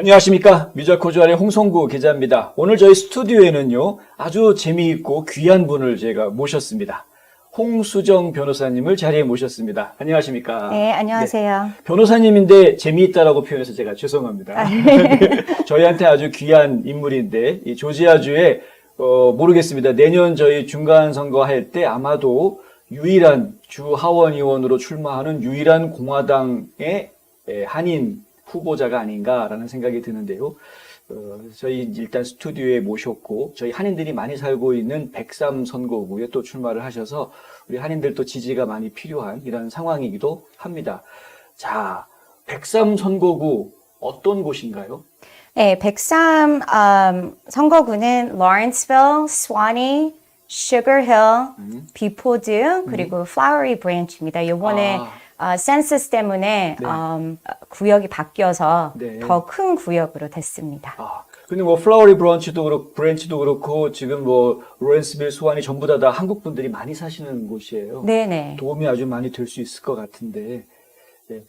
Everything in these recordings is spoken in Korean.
안녕하십니까. 뮤자코주알의 홍성구 기자입니다. 오늘 저희 스튜디오에는요, 아주 재미있고 귀한 분을 제가 모셨습니다. 홍수정 변호사님을 자리에 모셨습니다. 안녕하십니까. 네, 안녕하세요. 네, 변호사님인데 재미있다라고 표현해서 제가 죄송합니다. 저희한테 아주 귀한 인물인데, 이 조지아주에, 모르겠습니다. 내년 저희 중간선거 할 때 아마도 유일한 주 하원 의원으로 출마하는 유일한 공화당의 한인 후보자가 아닌가라는 생각이 드는데요. 저희 일단 스튜디오에 모셨고 저희 한인들이 많이 살고 있는 103 선거구에 또 출마를 하셔서 우리 한인들도 지지가 많이 필요한 이런 상황이기도 합니다. 자, 103 선거구 어떤 곳인가요? 네, 103 선거구는 Lawrenceville, Swanee, Sugar Hill, 비포드, 그리고 Flowery Branch입니다. 이번에 센서스 때문에 네. 구역이 바뀌어서 네. 더 큰 구역으로 됐습니다. 근데 뭐 플라워리 브랜치도 그렇고 지금 뭐 로렌스빌, 수완이 전부 다 한국 분들이 많이 사시는 곳이에요. 네네. 도움이 아주 많이 될 수 있을 것 같은데, 네.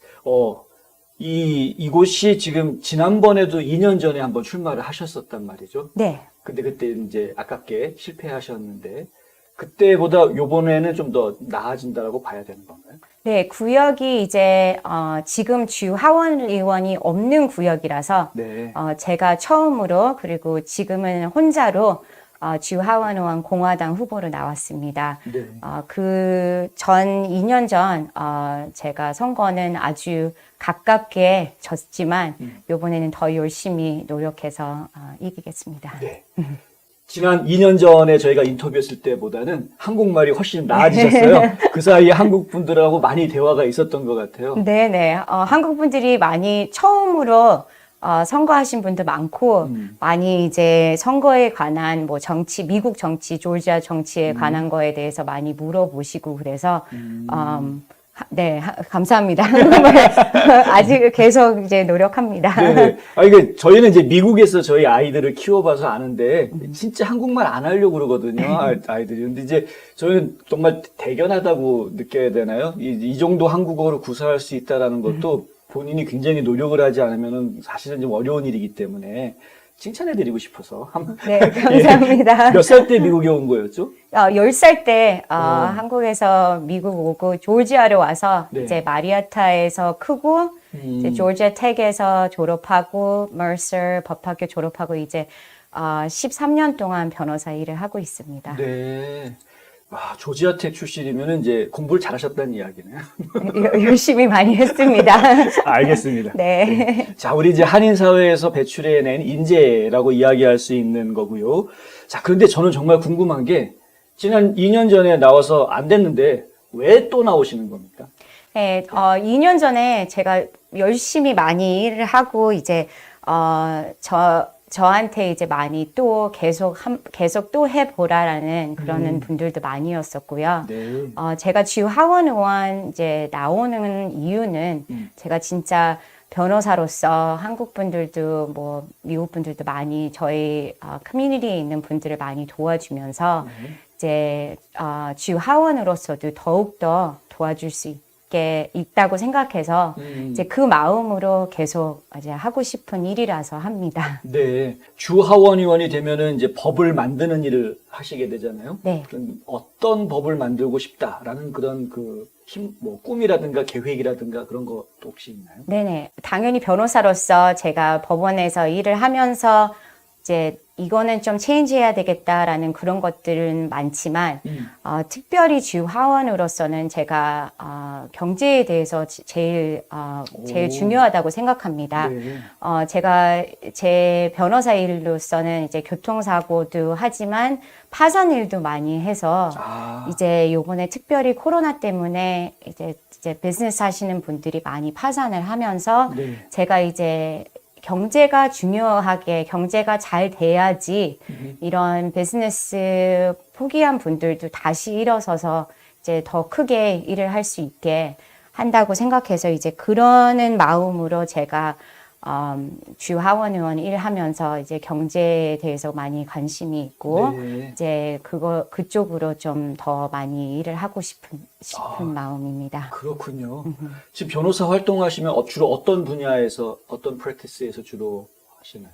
이곳이 지금 지난번에도 2년 전에 한번 출마를 하셨었단 말이죠. 네. 근데 그때 이제 아깝게 실패하셨는데, 그때보다 요번에는 좀 더 나아진다라고 봐야 되는 건가요? 네, 구역이 이제 지금 주 하원 의원이 없는 구역이라서 네. 제가 처음으로 그리고 지금은 혼자로 주 하원 의원 공화당 후보로 나왔습니다. 네. 그 2년 전 제가 선거는 아주 가깝게 졌지만 이번에는 더 열심히 노력해서 이기겠습니다. 네. 지난 2년 전에 저희가 인터뷰했을 때보다는 한국말이 훨씬 나아지셨어요. 그 사이에 한국 분들하고 많이 대화가 있었던 것 같아요. 네네. 한국 분들이 많이 처음으로 선거하신 분도 많고, 많이 이제 선거에 관한 뭐 정치, 미국 정치, 조지아 정치에 관한 거에 대해서 많이 물어보시고 그래서, 네, 감사합니다. 아직 계속 이제 노력합니다. 네네. 이게 저희는 이제 미국에서 저희 아이들을 키워봐서 아는데 진짜 한국말 안 하려고 그러거든요. 아이들이. 근데 이제 저희는 정말 대견하다고 느껴야 되나요? 이 정도 한국어로 구사할 수 있다라는 것도 본인이 굉장히 노력을 하지 않으면은 사실은 좀 어려운 일이기 때문에 칭찬해드리고 싶어서. 네, 감사합니다. 몇 살 때 미국에 온 거였죠? 10살 때 한국에서 미국 오고 조지아로 와서 네. 이제 마리아타에서 크고 이제 조지아 텍에서 졸업하고 머서 법학교 졸업하고 이제 13년 동안 변호사 일을 하고 있습니다. 네. 조지아텍 출신이면 이제 공부를 잘하셨다는 이야기네요. 열심히 많이 했습니다. 알겠습니다. 네. 자, 우리 이제 한인 사회에서 배출해낸 인재라고 이야기할 수 있는 거고요. 자, 그런데 저는 정말 궁금한 게 지난 2년 전에 나와서 안 됐는데 왜 또 나오시는 겁니까? 네, 2년 전에 제가 열심히 많이 일을 하고 이제 저한테 이제 많이 또 계속 또 해보라라는 그러는 분들도 많이었었고요. 네. 제가 주 하원 의원 이제 나오는 이유는 제가 진짜 변호사로서 한국 분들도 뭐 미국 분들도 많이 저희 커뮤니티에 있는 분들을 많이 도와주면서 이제 주 하원으로서도 더욱더 도와줄 수 있게 있다고 생각해서 이제 그 마음으로 계속 이제 하고 싶은 일이라서 합니다. 네. 주 하원 의원이 되면은 이제 법을 만드는 일을 하시게 되잖아요. 네. 그럼 어떤 법을 만들고 싶다라는 그런 꿈이라든가 계획이라든가 그런 것도 혹시 있나요? 네네. 당연히 변호사로서 제가 법원에서 일을 하면서 이제 이거는 좀 체인지해야 되겠다라는 그런 것들은 많지만 특별히 주 하원으로서는 제가 경제에 대해서 제일 중요하다고 생각합니다. 네. 제가 제 변호사 일로서는 이제 교통사고도 하지만 파산 일도 많이 해서 이제 요번에 특별히 코로나 때문에 이제 비즈니스 하시는 분들이 많이 파산을 하면서 네. 제가 이제 경제가 중요하게 경제가 잘 돼야지 이런 비즈니스 포기한 분들도 다시 일어서서 이제 더 크게 일을 할 수 있게 한다고 생각해서 이제 그러는 마음으로 제가 주 하원 의원 일하면서 이제 경제에 대해서 많이 관심이 있고 네. 이제 그쪽으로 좀 더 많이 일을 하고 싶은 마음입니다. 그렇군요. 지금 변호사 활동하시면 주로 어떤 분야에서 어떤 프랙티스에서 주로 하시나요?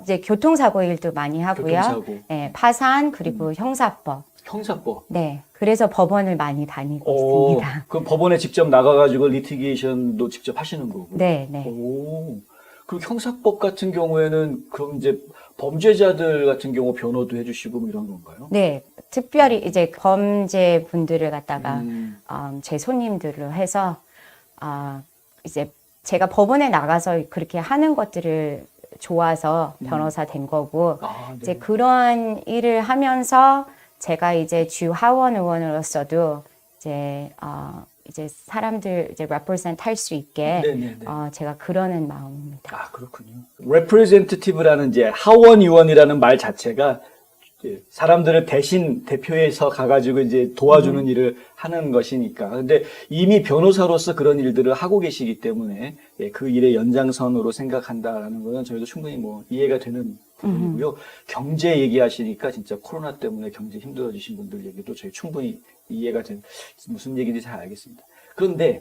이제 교통사고 일도 많이 하고요. 교통사고. 네, 파산 그리고 형사법. 형사법. 네, 그래서 법원을 많이 다니고 있습니다. 그럼 법원에 직접 나가가지고 리티게이션도 직접 하시는 거고. 네, 네. 오. 그리고 형사법 같은 경우에는 그럼 이제 범죄자들 같은 경우 변호도 해주시고 뭐 이런 건가요? 네, 특별히 이제 범죄 분들을 갖다가 음. 제 손님들로 해서 이제 제가 법원에 나가서 그렇게 하는 것들을 좋아서 변호사 된 거고 아, 이제 네. 그런 일을 하면서 제가 이제 주 하원 의원으로서도 이제 사람들 이제 represent 할 수 있게 네네네. 제가 그러는 마음입니다. 아, 그렇군요. representative라는 이제 하원 의원이라는 말 자체가 이제 사람들을 대신 대표해서 가가지고 이제 도와주는 일을 하는 것이니까. 근데 이미 변호사로서 그런 일들을 하고 계시기 때문에 예, 그 일의 연장선으로 생각한다라는 거는 저희도 충분히 뭐 이해가 되는 부분이고요. 경제 얘기하시니까 진짜 코로나 때문에 경제 힘들어지신 분들 얘기도 저희 충분히 이해가 된, 무슨 얘기인지 잘 알겠습니다. 그런데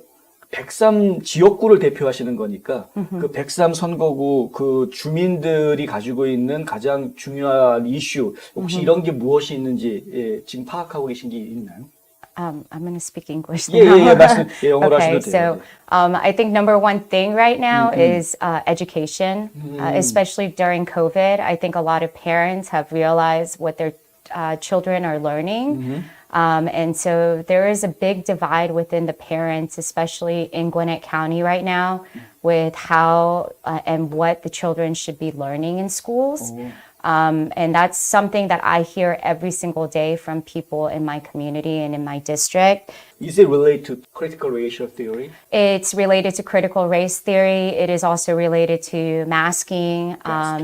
103 지역구를 대표하시는 거니까 그 103 선거구 그 주민들이 가지고 있는 가장 중요한 이슈 혹시 이런 게 무엇이 있는지 예, 지금 파악하고 계신 게 있나요? I'm going to speak English 예, now. 예, 예, 말씀, 예, 영어로 Okay, 하셔도 돼요. so I think number one thing right now is education, especially during COVID. I think a lot of parents have realized what their children are learning. And so there is a big divide within the parents, especially in Gwinnett County right now, with how and what the children should be learning in schools. And that's something that I hear every single day from people in my community and in my district. Is it related to critical racial theory? It's related to critical race theory. It is also related to masking.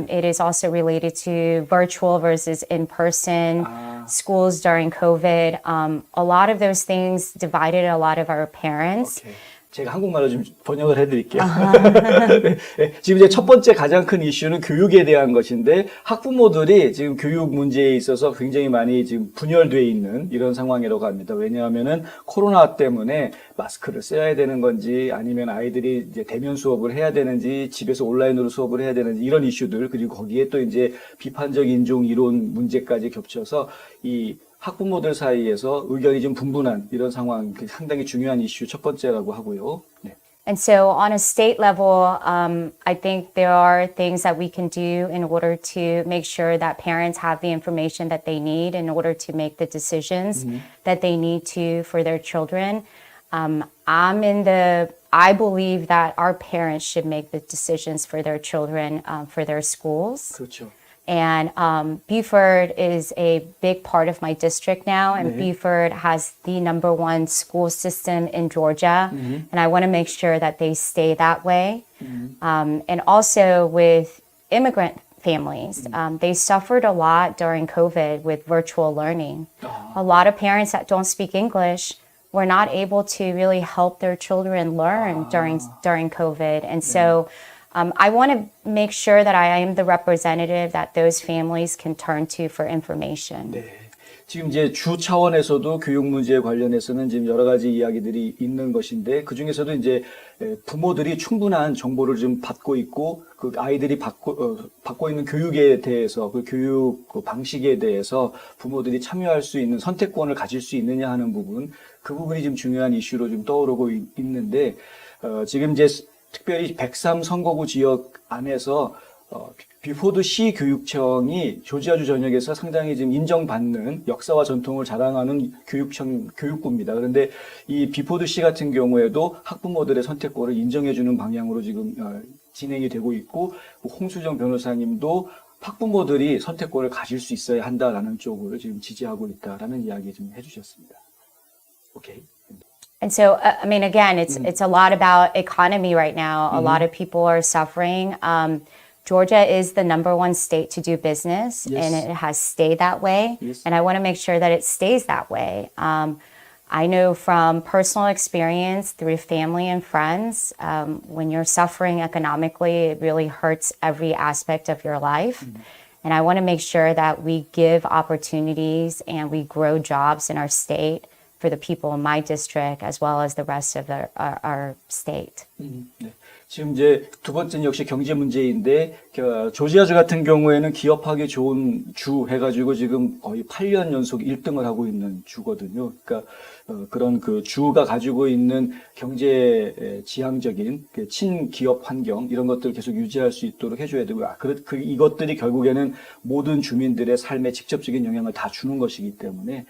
It is also related to virtual versus in-person schools during COVID. A lot of those things divided a lot of our parents. 오케이. 제가 한국말로 좀 번역을 해드릴게요. 네, 네. 지금 이제 첫 번째 가장 큰 이슈는 교육에 대한 것인데 학부모들이 지금 교육 문제에 있어서 굉장히 많이 지금 분열되어 있는 이런 상황이라고 합니다. 왜냐하면은 코로나 때문에 마스크를 써야 되는 건지 아니면 아이들이 이제 대면 수업을 해야 되는지 집에서 온라인으로 수업을 해야 되는지 이런 이슈들 그리고 거기에 또 이제 비판적 인종 이론 문제까지 겹쳐서 이 학부모들 사이에서 의견이 좀 분분한 이런 상황, 상당히 중요한 이슈 첫 번째라고 하고요. 네. And so on a state level, I think there are things that we can do in order to make sure that parents have the information that they need in order to make the decisions that they need to for their children. I believe that our parents should make the decisions for their children, for their schools. 그렇죠. And Beaufort is a big part of my district now, and Beaufort has the number one school system in Georgia, and I want to make sure that they stay that way. And also with immigrant families, they suffered a lot during COVID with virtual learning. A lot of parents that don't speak English were not able to really help their children learn during COVID, and so. I want to make sure that I am the representative that those families can turn to for information. 네. 지금 이제 주 차원에서도 교육 문제에 관련해서는 지금 여러 가지 이야기들이 있는 것인데 그 중에서도 이제 부모들이 충분한 정보를 좀 받고 있고 그 아이들이 받고 있는 교육에 대해서 그 교육 그 방식에 대해서 부모들이 참여할 수 있는 선택권을 가질 수 있느냐 하는 부분 그 부분이 좀 중요한 이슈로 좀 떠오르고 있는데 지금 이제 특별히 103 선거구 지역 안에서 뷰포드 시 교육청이 조지아주 전역에서 상당히 지금 인정받는 역사와 전통을 자랑하는 교육구입니다. 그런데 이 뷰포드 시 같은 경우에도 학부모들의 선택권을 인정해주는 방향으로 지금 진행이 되고 있고 홍수정 변호사님도 학부모들이 선택권을 가질 수 있어야 한다라는 쪽을 지금 지지하고 있다라는 이야기 좀 해주셨습니다. 오케이. And so, I mean, again, it's a lot about economy right now. A lot of people are suffering. Georgia is the number one state to do business, Yes. and it has stayed that way. Yes. And I want to make sure that it stays that way. I know from personal experience through family and friends, when you're suffering economically, it really hurts every aspect of your life. And I want to make sure that we give opportunities and we grow jobs in our state for the people in my district as well as the rest of our state. 네. 지금 이제 두 번째는 역시 경제 문제인데, 조지아주 같은 경우에는 기업하기 좋은 주 해가지고 지금 거의 8년 연속 1등을 하고 있는 주거든요. 그러니까, 그런 그 주가 가지고 있는 경제 지향적인 그 친기업 환경, 이런 것들을 계속 유지할 수 있도록 해줘야 되고요. 이것들이 결국에는 모든 주민들의 삶에 직접적인 영향을 다 주는 것이기 때문에,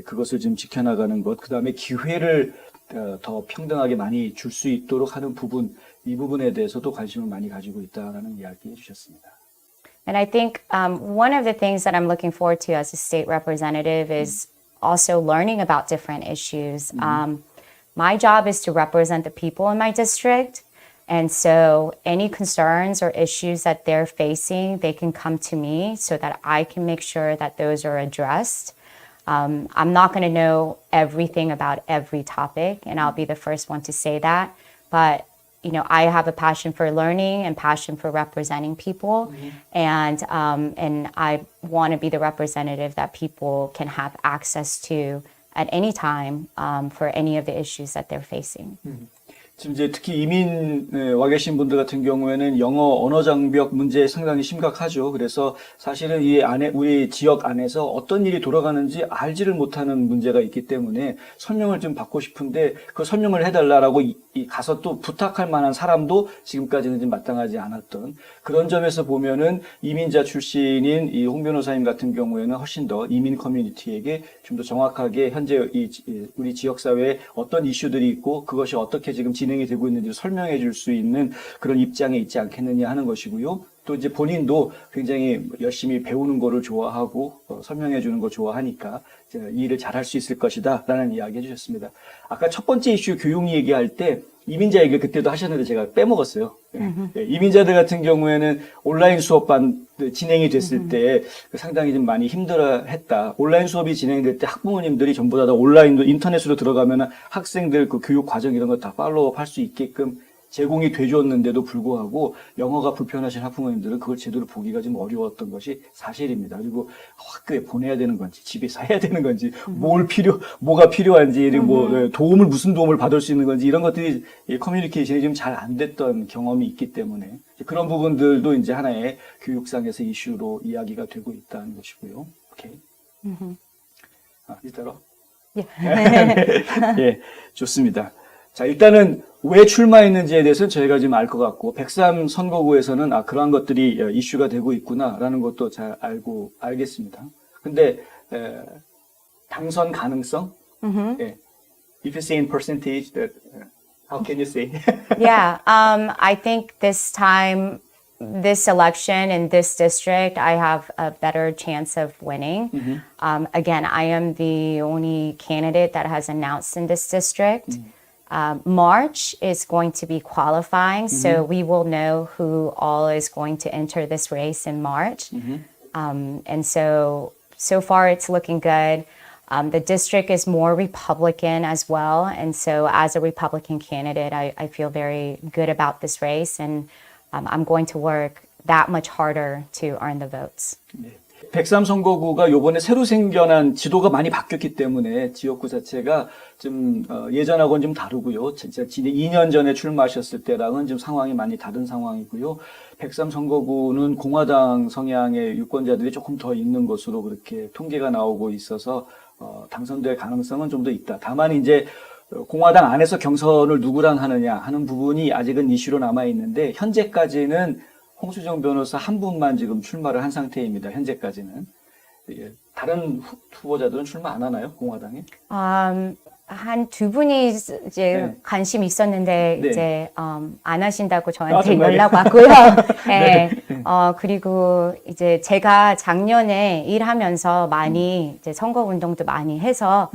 그것을 좀 지켜나가는 것, 그 다음에 기회를 더 평등하게 많이 줄 수 있도록 하는 부분, 이 부분에 대해서도 관심을 많이 가지고 있다라는 이야기 해주셨습니다. And I think one of the things that I'm looking forward to as a state representative is also learning about different issues. My job is to represent the people in my district. And so any concerns or issues that they're facing, they can come to me so that I can make sure that those are addressed. I'm not going to know everything about every topic, and I'll be the first one to say that. But you know, I have a passion for learning and passion for representing people, and I want to be the representative that people can have access to at any time for any of the issues that they're facing. 지금 이제 특히 이민 와 계신 분들 같은 경우에는 영어 언어 장벽 문제 상당히 심각하죠. 그래서 사실은 이 안에 우리 지역 안에서 어떤 일이 돌아가는지 알지를 못하는 문제가 있기 때문에 설명을 좀 받고 싶은데 그 설명을 해달라라고 가서 또 부탁할 만한 사람도 지금까지는 좀 마땅하지 않았던 그런 점에서 보면은 이민자 출신인 이 홍 변호사님 같은 경우에는 훨씬 더 이민 커뮤니티에게 좀 더 정확하게 현재 우리 지역 사회에 어떤 이슈들이 있고 그것이 어떻게 지금 진행이 되고 있는지 설명해 줄 수 있는 그런 입장에 있지 않겠느냐 하는 것이고요. 또 이제 본인도 굉장히 열심히 배우는 거를 좋아하고 설명해 주는 거 좋아하니까 이 일을 잘할 수 있을 것이다 라는 이야기 해주셨습니다. 아까 첫 번째 이슈 교육 얘기할 때 이민자 얘기를 그때도 하셨는데 제가 빼먹었어요. 이민자들 같은 경우에는 온라인 수업반 진행이 됐을 때 상당히 좀 많이 힘들어했다. 온라인 수업이 진행될 때 학부모님들이 전부 다 온라인도 인터넷으로 들어가면 학생들 그 교육 과정 이런 거 다 팔로우업 할 수 있게끔 제공이 돼줬는데도 불구하고 영어가 불편하신 학부모님들은 그걸 제대로 보기가 좀 어려웠던 것이 사실입니다. 그리고 학교에 보내야 되는 건지 집에서 해야 되는 건지 뭐가 필요한지 무슨 도움을 받을 수 있는 건지 이런 것들이 커뮤니케이션이 좀 잘 안 됐던 경험이 있기 때문에 그런 부분들도 이제 하나의 교육상에서 이슈로 이야기가 되고 있다는 것이고요. 오케이. 이따로. 예, 좋습니다. 자, 일단은 왜 출마했는지에 대해서는 저희가 지금 알 것 같고, 103 선거구에서는 그러한 것들이 이슈가 되고 있구나라는 것도 잘 알겠습니다. 근데, 당선 가능성? 예. If you say in percentage, that, how can you say? Yeah, I think this time, this election in this district, I have a better chance of winning. Again, I am the only candidate that has announced in this district. March is going to be qualifying, so we will know who all is going to enter this race in March. And so far it's looking good. The district is more Republican as well, and so as a Republican candidate, I feel very good about this race, and I'm going to work that much harder to earn the votes. 103 선거구가 요번에 새로 생겨난 지도가 많이 바뀌었기 때문에 지역구 자체가 좀 예전하고는 좀 다르고요. 진짜 2년 전에 출마하셨을 때랑은 좀 상황이 많이 다른 상황이고요. 103 선거구는 공화당 성향의 유권자들이 조금 더 있는 것으로 그렇게 통계가 나오고 있어서 당선될 가능성은 좀 더 있다. 다만 이제 공화당 안에서 경선을 누구랑 하느냐 하는 부분이 아직은 이슈로 남아 있는데 현재까지는 홍수정 변호사 한 분만 지금 출마를 한 상태입니다. 현재까지는. 다른 후보자들은 출마 안 하나요? 공화당에? 한 두 분이 이제 관심 있었는데 이제 안 하신다고 저한테 연락 왔고요. 네. 그리고 이제 제가 작년에 일하면서 많이 이제 선거 운동도 많이 해서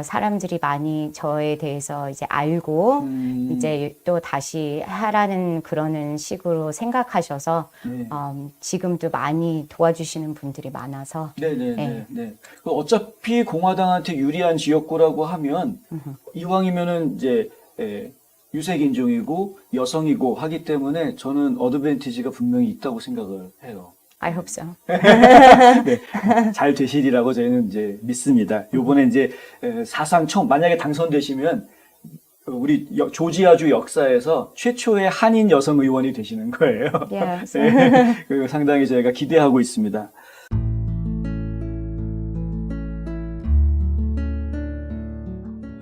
사람들이 많이 저에 대해서 이제 알고 이제 또 다시 하라는 그러는 식으로 생각하셔서 지금도 많이 도와주시는 분들이 많아서. 네. 어차피 공화당한테 유리한 지역구라고 하면 이왕이면은 이제 유색 인종이고 여성이고 하기 때문에 저는 어드밴티지가 분명히 있다고 생각을 해요. I hope so. 네, 잘 되시리라고 저희는 이제 믿습니다. 요번에 이제 사상 처음 만약에 당선되시면 우리 조지아주 역사에서 최초의 한인 여성 의원이 되시는 거예요. Yes. 네, 상당히 저희가 기대하고 있습니다.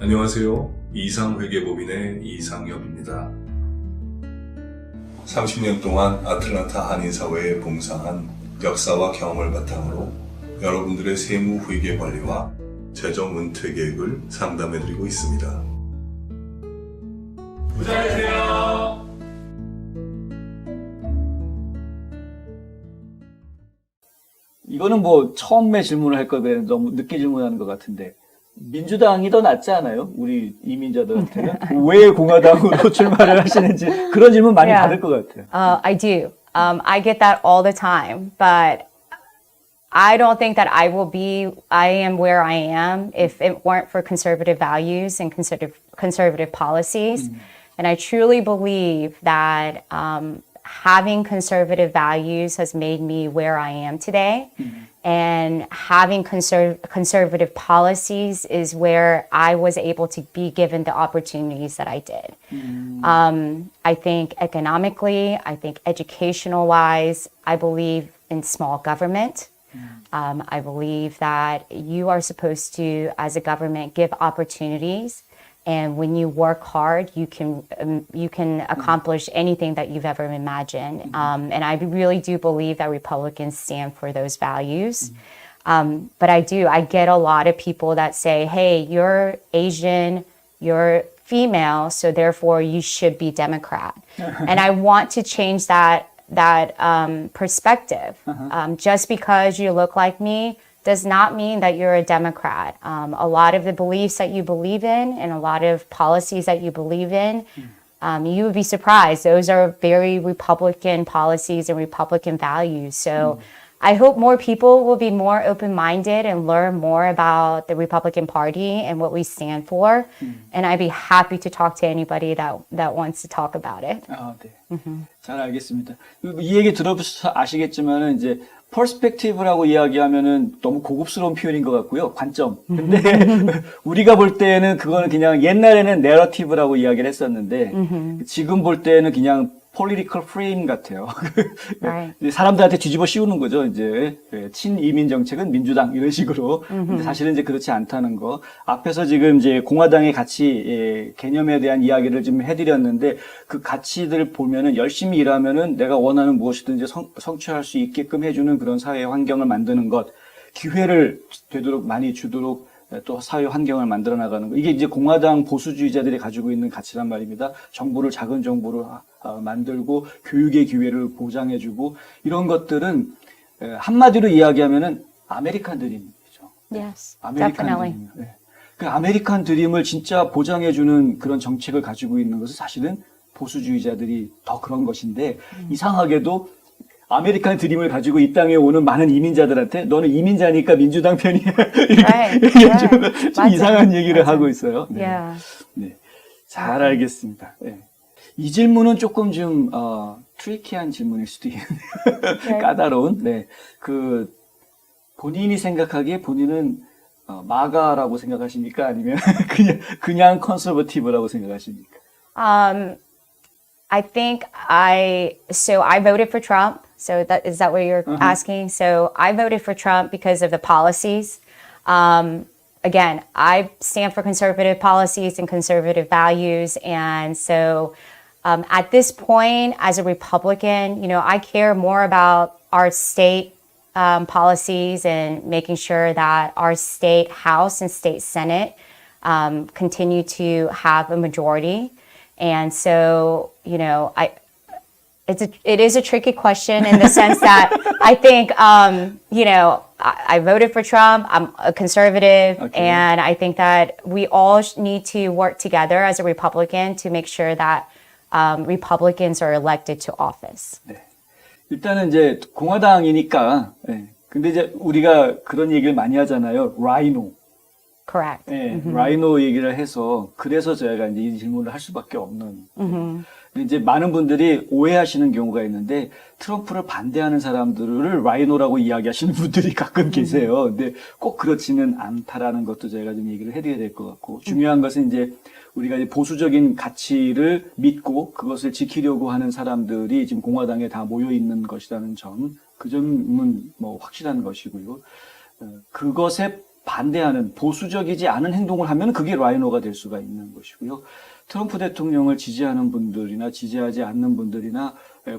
안녕하세요. 이상회계법인의 이상엽입니다. 30년 동안 아틀란타 한인사회에 봉사한 역사와 경험을 바탕으로 여러분들의 세무 회계 관리와 재정 은퇴 계획을 상담해드리고 있습니다. 부자 되세요. 이거는 뭐 처음에 질문을 할 거면 너무 늦게 질문하는 것 같은데 민주당이 더 낫지 않아요? 우리 이민자들한테는 왜 공화당으로 출마를 하시는지 그런 질문 많이 Yeah. 받을 것 같아요. I do. I get that all the time, but I don't think that I am where I am if it weren't for conservative values and conservative policies. And I truly believe that having conservative values has made me where I am today. And having conservative policies is where I was able to be given the opportunities that I did. I think economically, I think educational wise, I believe in small government. I believe that you are supposed to, as a government, give opportunities. And when you work hard, you can accomplish anything that you've ever imagined. And I really do believe that Republicans stand for those values. But I get a lot of people that say, hey, you're Asian, you're female, so therefore you should be Democrat. And I want to change that perspective. Just because you look like me does not mean that you're a Democrat. A lot of the beliefs that you believe in and a lot of policies that you believe in, you would be surprised. Those are very Republican policies and Republican values. So I hope more people will be more open-minded and learn more about the Republican Party and what we stand for. And I'd be happy to talk to anybody that wants to talk about it. 아, 네. 잘 알겠습니다. 이 얘기 들어보셔서 아시겠지만은 이제 퍼스펙티브라고 이야기하면은 너무 고급스러운 표현인 것 같고요. 관점. 근데 우리가 볼 때는 그거는 그냥 옛날에는 내러티브라고 이야기를 했었는데 지금 볼 때는 그냥 political frame 같아요. Right. 사람들한테 뒤집어 씌우는 거죠. 이제 친이민 정책은 민주당 이런 식으로. 근데 사실은 이제 그렇지 않다는 거. 앞에서 지금 이제 공화당의 가치 개념에 대한 이야기를 좀 해드렸는데 그 가치들 보면은 열심히 일하면은 내가 원하는 무엇이든지 성취할 수 있게끔 해주는 그런 사회 환경을 만드는 것, 기회를 되도록 많이 주도록 또 사회 환경을 만들어 나가는 거. 이게 이제 공화당 보수주의자들이 가지고 있는 가치란 말입니다. 정부를 작은 정부로 만들고 교육의 기회를 보장해주고 이런 것들은 한마디로 이야기하면은 아메리칸 드림이죠. Yes, 아메리칸 definitely. 드림. 네. 그 아메리칸 드림을 진짜 보장해주는 그런 정책을 가지고 있는 것은 사실은 보수주의자들이 더 그런 것인데 이상하게도 아메리칸 드림을 가지고 이 땅에 오는 많은 이민자들한테 너는 이민자니까 민주당 편이야. 이렇게 좀 이상한 얘기를 하고 있어요. 네. Yeah. 네. 잘 알겠습니다. 네. 이 질문은 조금 좀 트리키한 질문일 수도 있는데요. 까다로운. 네. 그 본인이 생각하기에 본인은 마가라고 생각하십니까? 아니면 그냥 컨서버티브라고 생각하십니까? I think I voted for Trump. So is that what you're asking? So I voted for Trump because of the policies. Again, I stand for conservative policies and conservative values. And so at this point, as a Republican, I care more about our state policies and making sure that our state House and state Senate continue to have a majority. And so, it is a tricky question in the sense that I think, I voted for Trump. I'm a conservative. Okay. And I think that we all need to work together as a Republican to make sure that Republicans are elected to office. 네. 일단은 이제 공화당이니까, 네. 근데 이제 우리가 그런 얘기를 많이 하잖아요. 라이노. Correct. 네, 라이노 얘기를 해서 그래서 저희가 이제 이 질문을 할 수밖에 없는. 근데 이제 많은 분들이 오해하시는 경우가 있는데 트럼프를 반대하는 사람들을 라이노라고 이야기하시는 분들이 가끔 계세요. 근데 꼭 그렇지는 않다라는 것도 저희가 좀 얘기를 해드려야 될 것 같고 중요한 것은 이제 우리가 이제 보수적인 가치를 믿고 그것을 지키려고 하는 사람들이 지금 공화당에 다 모여 있는 것이라는 점, 그 점은 뭐 확실한 것이고요. 그것에 반대하는 보수적이지 않은 행동을 하면 그게 라이노가 될 수가 있는 것이고요. 트럼프 대통령을 지지하는 분들이나 지지하지 않는 분들이나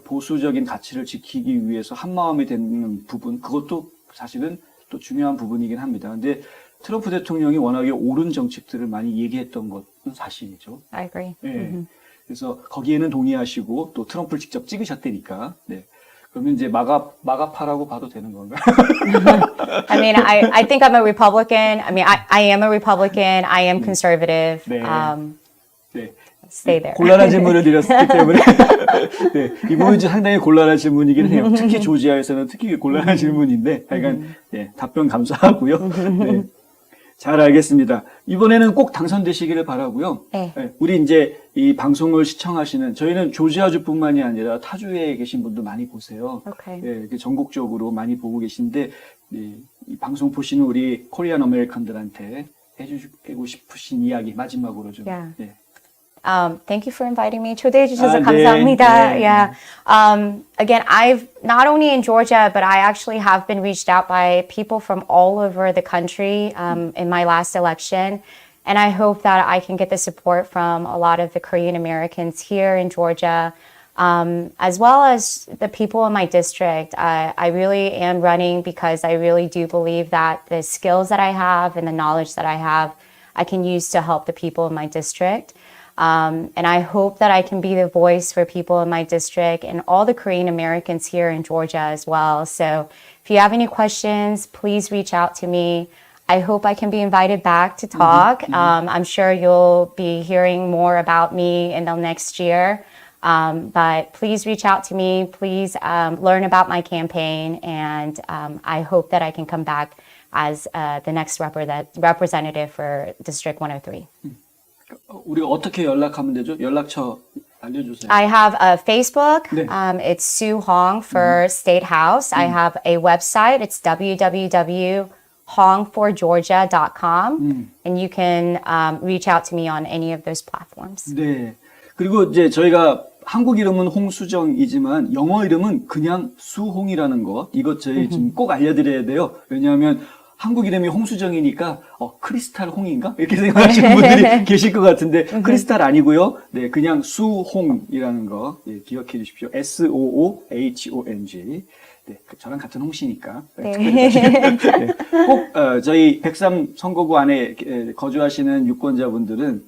보수적인 가치를 지키기 위해서 한마음이 되는 부분, 그것도 사실은 또 중요한 부분이긴 합니다. 근데 트럼프 대통령이 워낙에 옳은 정책들을 많이 얘기했던 것은 사실이죠. I agree. 네. 그래서 거기에는 동의하시고 또 트럼프를 직접 찍으셨다니까. 네. 그러면 이제 마가파라고 봐도 되는 건가요? I mean, I think I'm a Republican. I mean, I am a Republican. I am conservative. 네. 네. Stay there. 곤란한 질문을 드렸기 때문에 네, 이 부분이 상당히 곤란한 질문이긴 해요. 특히 조지아에서는 특히 곤란한 질문인데 하여간 네, 답변 감사하고요. 네. 잘 알겠습니다. 이번에는 꼭 당선되시기를 바라고요. 네. 네, 우리 이제 이 방송을 시청하시는 저희는 조지아주뿐만이 아니라 타주에 계신 분도 많이 보세요. Okay. 네, 이렇게 전국적으로 많이 보고 계신데 네, 이 방송 보시는 우리 코리안 아메리칸들한테 해주고 싶으신 이야기 마지막으로 좀. Yeah. 네. Thank you for inviting me. 초대해 주셔서 네, 감사합니다. 네. Yeah. Again, I've not only in Georgia, but I actually have been reached out by people from all over the country in my last election. And I hope that I can get the support from a lot of the Korean Americans here in Georgia, as well as the people in my district. I really am running because I really do believe that the skills that I have and the knowledge that I have, I can use to help the people in my district. And I hope that I can be the voice for people in my district and all the Korean Americans here in Georgia as well. So if you have any questions, please reach out to me. I hope I can be invited back to talk. I'm sure you'll be hearing more about me in the next year. But please reach out to me. Please learn about my campaign. And I hope that I can come back as the next representative for District 103. 우리 어떻게 연락하면 되죠? 연락처 알려주세요. I have a Facebook. 네. It's Sue Hong for State House. I have a website. It's www.hongforgeorgia.com. And you can reach out to me on any of those platforms. 네. 그리고 이제 저희가 한국 이름은 홍수정이지만 영어 이름은 그냥 수홍이라는 것. 이것 저희 지금 꼭 알려드려야 돼요. 왜냐하면 한국 이름이 홍수정이니까 크리스탈 홍인가? 이렇게 생각하시는 분들이 계실 것 같은데 크리스탈 아니고요. 네, 그냥 수홍이라는 거 예, 기억해 주십시오. SOOHONG. 네, 저랑 같은 홍씨니까. 네. 네, 꼭 저희 103 선거구 안에 거주하시는 유권자분들은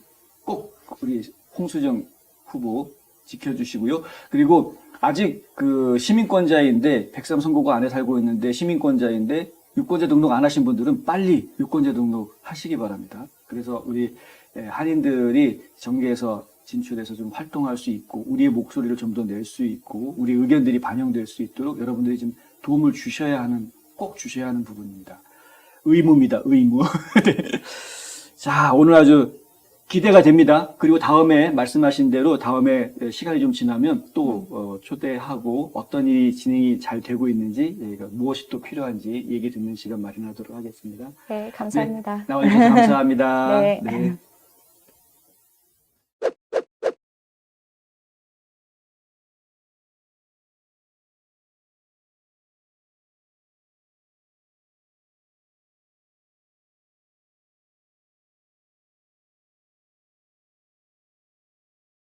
꼭 우리 홍수정 후보 지켜주시고요. 그리고 아직 그 시민권자인데 103 선거구 안에 살고 있는데 시민권자인데 유권자 등록 안 하신 분들은 빨리 유권자 등록 하시기 바랍니다. 그래서 우리 한인들이 정계에서 진출해서 좀 활동할 수 있고 우리의 목소리를 좀 더 낼 수 있고 우리 의견들이 반영될 수 있도록 여러분들이 좀 도움을 주셔야 하는 꼭 주셔야 하는 부분입니다. 의무입니다. 의무. 네. 자, 오늘 아주 기대가 됩니다. 그리고 다음에 말씀하신 대로 다음에 시간이 좀 지나면 또 초대하고 어떤 일이 진행이 잘 되고 있는지 무엇이 또 필요한지 얘기 듣는 시간 마련하도록 하겠습니다. 네, 감사합니다. 네, 나와주셔서 감사합니다. 네. 네.